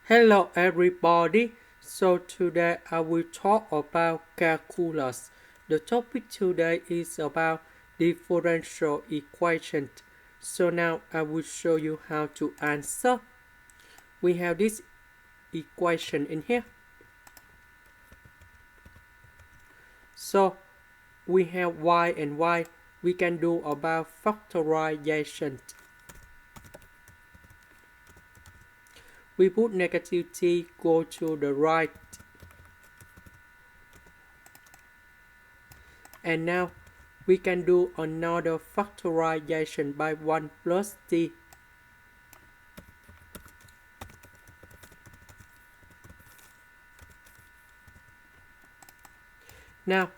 Hello everybody, so today I will talk about calculus. The topic today is about differential equation. So now I will show you how to answer. We have this equation in here. So we have y and y. We can do about factorization. We put negative t go to the right. And now we can do another factorization by 1 plus t. Now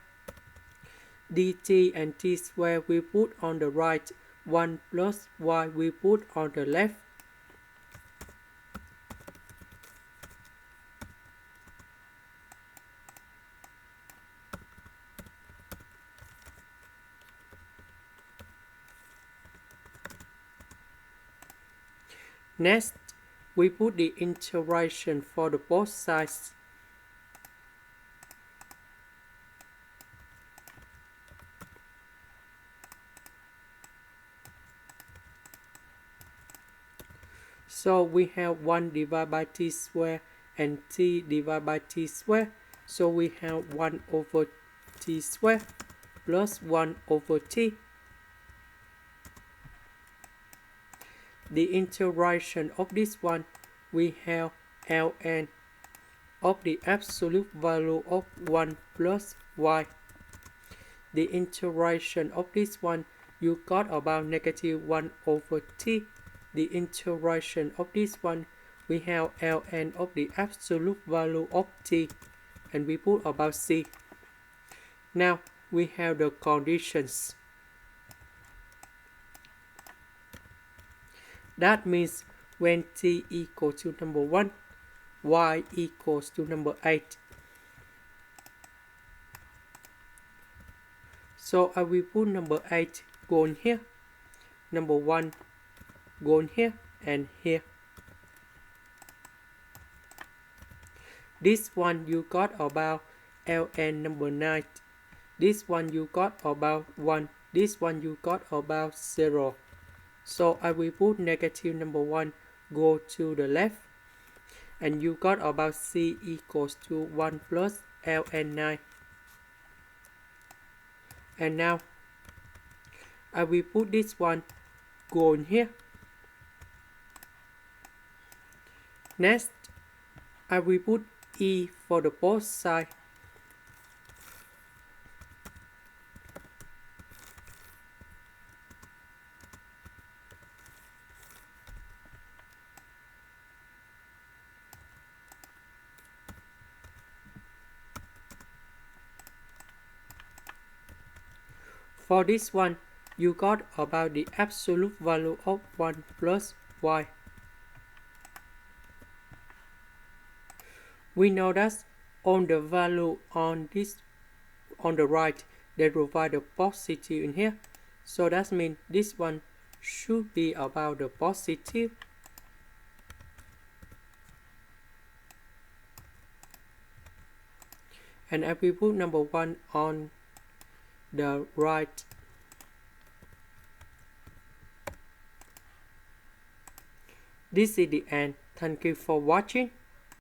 dt and t squared we put on the right, 1 plus y we put on the left. Next, we put the integration for the both sides. So we have 1 divided by t squared and t divided by t squared. So we have 1 over t squared plus 1 over t. The integration of this one, we have ln of the absolute value of 1 plus y. The integration of this one, you got about negative 1 over t. The integration of this one, we have ln of the absolute value of t, and we put about c. Now we have the conditions. That means when t equals to number 1, y equals to number 8. So I will put number 8 go in here, number 1 go in here and here. This one you got about ln number 9. This one you got about 1. This one you got about 0. So I will put negative number 1 go to the left, and you got about c equals to 1 plus ln 9. And now I will put this one go in here. Next, I will put e for the both sides. For this one, you got about the absolute value of 1 plus y. We know that on the value on the right, they provide a positive in here. So that means this one should be about the positive. And I will put number 1 on the right. This is the end. Thank you for watching.